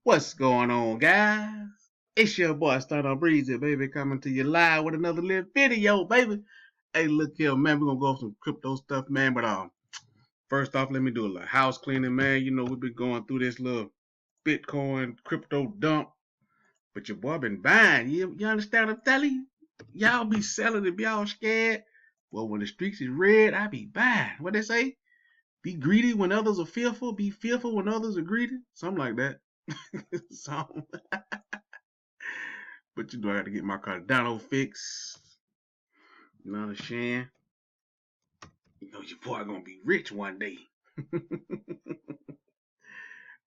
What's going on, guys? It's your boy Start on Breezy, baby, coming to you live with another little video, baby. Hey, look here, man. We're gonna go over some crypto stuff, man. But first off, let me do a little house cleaning, man. You know, we've been going through this little Bitcoin crypto dump, but your boy been buying. You understand what I'm telling you? Y'all be selling if y'all scared. Well, when the streets is red, I be buying. What they say? Be greedy when others are fearful. Be fearful when others are greedy. Something like that. But you know, I got to get my Cardano fixed. You know what I'm saying? You know, your boy gonna be rich one day. Let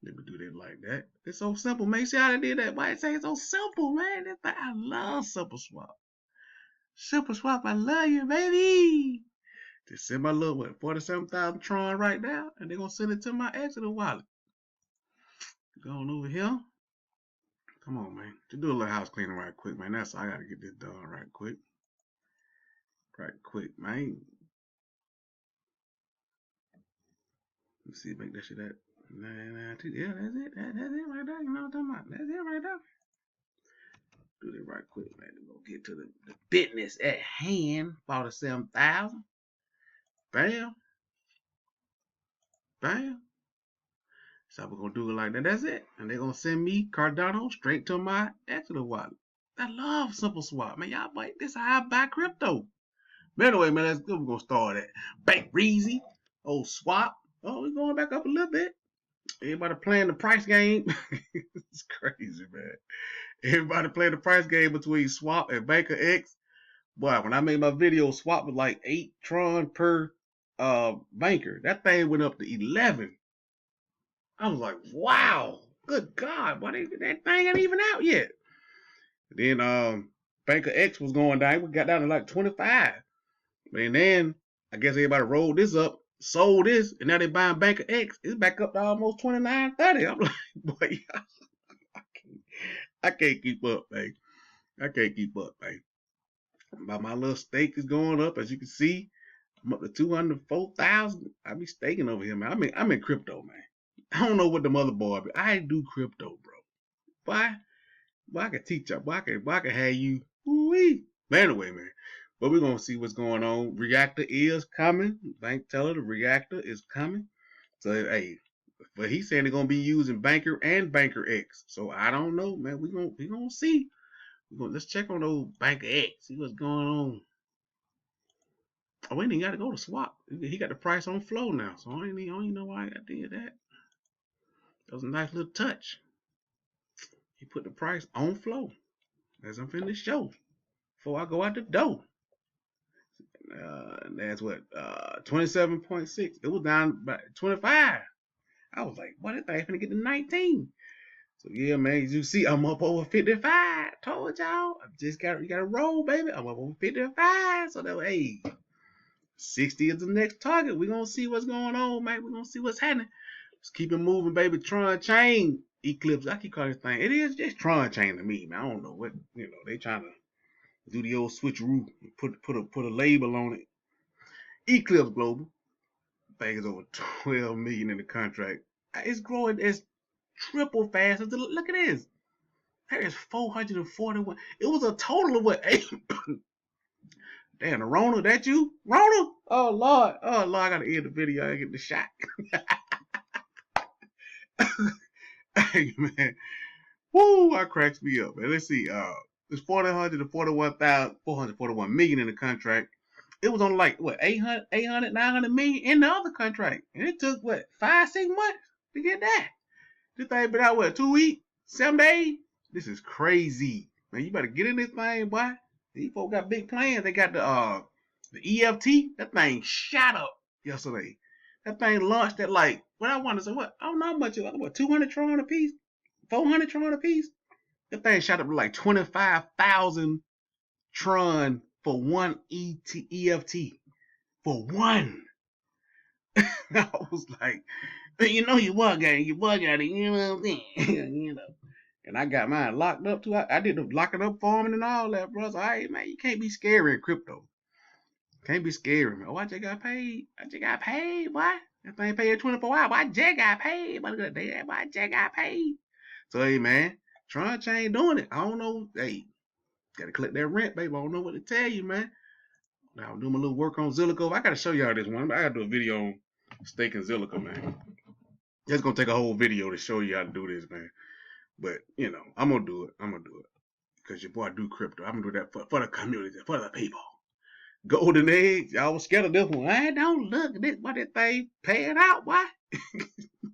me do that like that. It's so simple, man. See how I did that? Why I say it's so simple, man? I love SIMPLESWAP. SIMPLESWAP, I love you, baby. Just send my little, 47,000 Tron right now, and they're gonna send it to my Exeter wallet. Going over here. Come on, man. Just do a little house cleaning right quick, man. I gotta get this done right quick. Right quick, man. Let's see, make that shit that. Yeah, that's it. That's it right there. You know what I'm talking about? That's it right there. Do that right quick, man. We'll get to the business at hand. 47,000. Bam. Bam. So we're gonna do it like that. That's it. And they're gonna send me Cardano straight to my Exeter wallet. I love SIMPLESWAP, man. Y'all buy this how I buy crypto. But anyway, man, let's go. We're gonna start at Bank Breezy. Old swap. Oh, we're going back up a little bit. Everybody playing the price game. It's crazy, man. Everybody playing the price game between Swap and Banker X. Boy, when I made my video, Swap was like 8 Tron per banker. That thing went up to 11. I was like, wow, good God, boy, that thing ain't even out yet. Then Banker X was going down. We got down to like 25. And then I guess everybody rolled this up, sold this, and now they buying Banker X. It's back up to almost 29, 30. I'm like, boy, I can't keep up, man. I can't keep up, man. My little stake is going up, as you can see. I'm up to 204,000. I be staking over here, man. I'm in crypto, man. I don't know what the motherboard, but I do crypto, bro. Why? Why I can teach you? Why I can have you? Woo-wee. But anyway, man. But we're gonna see what's going on. Reactor is coming. Bank teller, the reactor is coming. So hey, but he's saying they're gonna be using Banker and Banker X. So I don't know, man. We gonna see. Let's check on those Banker X. See what's going on. Oh, we ain't even got to go to swap. He got the price on flow now, so I don't even know why I did that. That was a nice little touch. He put the price on flow as I'm finna show before I go out the door. That's what 27.6. It was down by 25. I was like, what? That thing finna get to 19. So yeah, man, as you see, I'm up over 55. Told y'all, you gotta roll, baby. I'm up over 55. So that way, hey, 60 is the next target. We're gonna see what's going on, man. We're gonna see what's happening. Let's keep it moving, baby. TRONCHAIN Eclipse. I keep calling this thing. It is just TRONCHAIN to me, man. I don't know what, they trying to do the old switcheroo, put a label on it. Eclipse Global. I think it's over 12 million in the contract. It's growing as triple fast. Look at this. There is 441. It was a total of what? 8. Damn, Rona, that you? Rona? Oh Lord, I gotta end the video. I get the shot. Hey man, woo! I cracks me up, man. Let's see. There's 441 million in the contract. It was on like what 800, 900 million in the other contract, and it took what 5-6 months to get that. This thing been out what 2 weeks, 7 days. This is crazy, man. You better get in this thing, boy. These folks got big plans. They got the EFT. That thing shot up yesterday. That thing launched at like what I want to say. What I don't know how much. What 200 Tron a piece, 400 Tron a piece. That thing shot up to like 25,000 Tron for one EFT for one. I was like, you know, you bug at it, you know what I'm saying? And I got mine locked up too. I did the locking up farming and all that, bro. So, hey, man, you can't be scary in crypto. Can't be scary, man. Oh, I just got paid. Boy. That thing paid 24 hours. Why Jay got paid? Why Jay got paid? So hey man, TRONCHAIN doing it. I don't know. Hey, gotta collect that rent, baby. I don't know what to tell you, man. Now I'm doing my little work on Zillico. I gotta show y'all this one. I gotta do a video on staking Zillico, man. It's gonna take a whole video to show you how to do this, man. But you know, I'm gonna do it. I'm gonna do it. Because your boy do crypto. I'm gonna do that for the community, for the people. Golden eggs. Y'all was scared of this one. I don't look at this, what that thing paying out. Why?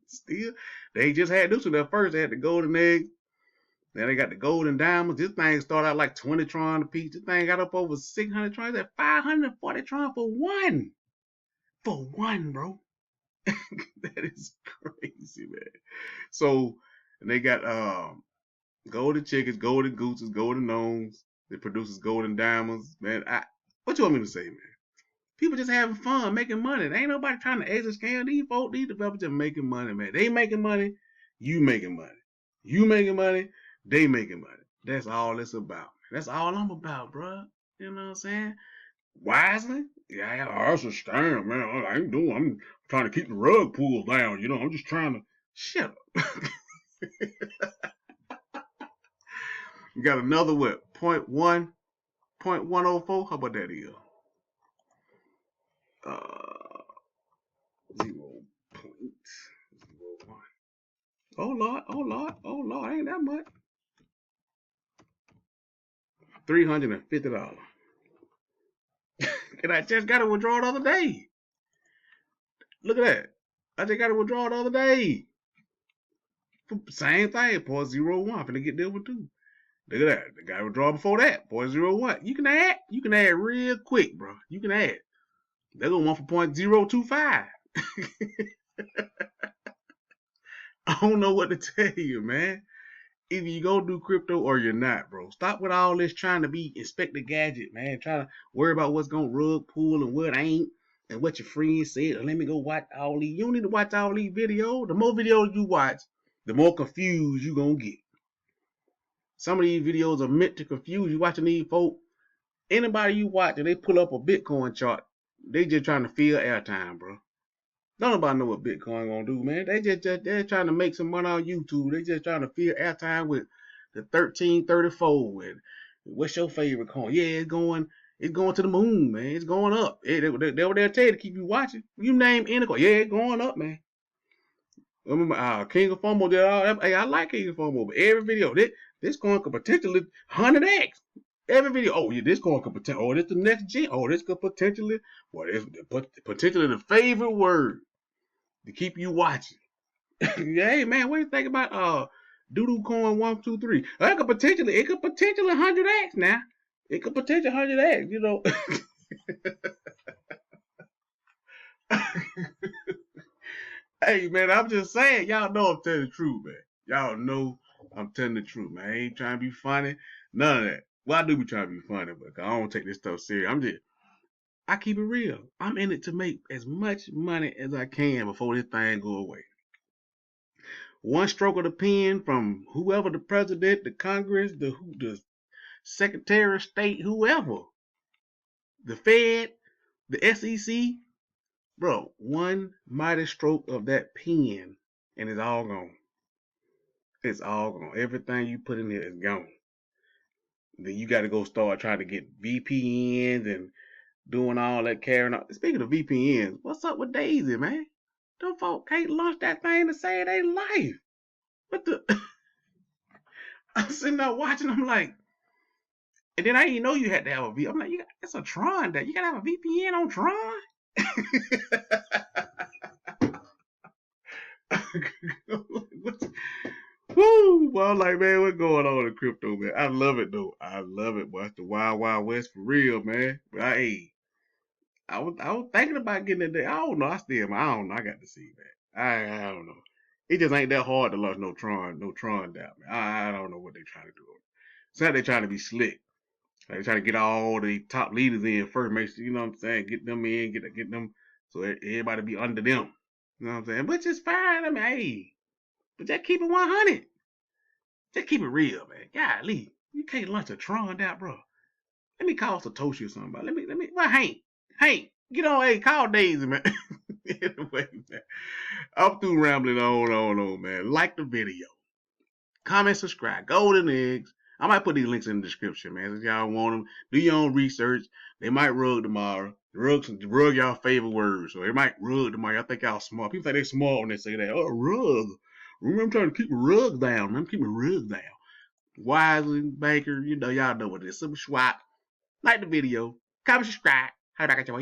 Still, they just had this one at first. They had the golden eggs. Then they got the golden diamonds. This thing started out like 20 Tron a piece. This thing got up over 600 Tron. At 540 Tron for one. For one, bro. That is crazy, man. So, and they got golden chickens, golden gooses, golden gnomes. It produces golden diamonds. Man, what you want me to say, man? People just having fun, making money. There ain't nobody trying to exit scam. These folks, these developers just making money, man. They making money, you making money. You making money, they making money. That's all it's about. That's all I'm about, bro. You know what I'm saying? Wisely? Yeah, that's a scam, man. I ain't doing. I'm trying to keep the rug pulls down. You know, I'm just trying to shut up. You got another what? 0.1, 0.104? How about that is? 0.01. Oh Lord, oh Lord, oh Lord, ain't that much. $350. And I just got to withdraw the other day. Look at that. I just got to withdraw the other day. Same thing, 0.01. I'm finna get there with two. Look at that. The guy withdraw before that, 0.01. You can add real quick, bro. You can add. They're gonna want for 0.025. I don't know what to tell you, man. Either you gonna do crypto or you're not, bro. Stop with all this trying to be Inspector Gadget, man. Trying to worry about what's gonna rug pull and what ain't, and what your friends said. Let me go watch all these. You don't need to watch all these videos. The more videos you watch, the more confused you gonna get. Some of these videos are meant to confuse you. Watching these folk, anybody you watch and they pull up a Bitcoin chart, they just trying to fill airtime, bro. Don't nobody know what Bitcoin gonna do, man. They're trying to make some money on YouTube. They just trying to fill airtime with the 1334. With what's your favorite coin? Yeah, it's going to the moon, man. It's going up. They'll tell you to keep you watching. You name any coin, yeah, it's going up, man. Remember, King of FOMO did all that. Hey, I like King of FOMO, but every video, this coin could potentially 100x. Every video, oh yeah, this coin could potentially, oh, this the next gen, oh, this could potentially, well, it's potentially the favorite word to keep you watching. Hey man, what do you think about Doodoo Coin 123? It could potentially 100x now. It could potentially 100x, you know. Hey man, I'm just saying, y'all know I'm telling the truth, man. Y'all know I'm telling the truth, man. I ain't trying to be funny, none of that. Well, I do be trying to be funny, but I don't take this stuff serious. I keep it real. I'm in it to make as much money as I can before this thing go away. One stroke of the pen from whoever the president, the Congress, the Secretary of State, whoever, the Fed, the SEC, bro, one mighty stroke of that pen and it's all gone. It's all gone. Everything you put in there is gone. Then you got to go start trying to get VPNs and doing all that carrying on. Speaking of VPNs, what's up with Daisy, man? Them folk can't launch that thing to save their life. What the? I'm sitting there watching. I'm like, and then I didn't know you had to have a VPN. I'm like, it's a Tron that you gotta have a VPN on Tron. Woo! Well, I'm like, man, what's going on in crypto, man? I love it though. I love it, boy. It's the wild, wild west for real, man. But I was thinking about getting it there. I don't know. I don't know. I got to see, man. I don't know. It just ain't that hard to launch no Tron down, man. I don't know what they're trying to do. It's like they're trying to be slick. Like they're trying to get all the top leaders in first. Make sure, you know what I'm saying, get them in, get them, so everybody be under them. You know what I'm saying? Which is fine. I mean, hey, but just keep it 100. Just keep it real, man. Golly, you can't launch a Tron down, bro. Let me call Satoshi or somebody. Well, Hank, get on, hey, call Daisy, man. Anyway, man, I'm through rambling on, man. Like the video. Comment, subscribe. Golden eggs. I might put these links in the description, man. If y'all want them, do your own research. They might rug tomorrow. Rug y'all favorite words. So they might rug tomorrow. Y'all think y'all smart. People think they smart when they say that. Oh, rug. Remember, I'm trying to keep my rug down. I'm keeping my rug down. Wisely, Banker, y'all know what it is. SIMPLESWAP. Like the video. Comment, subscribe. How back at you.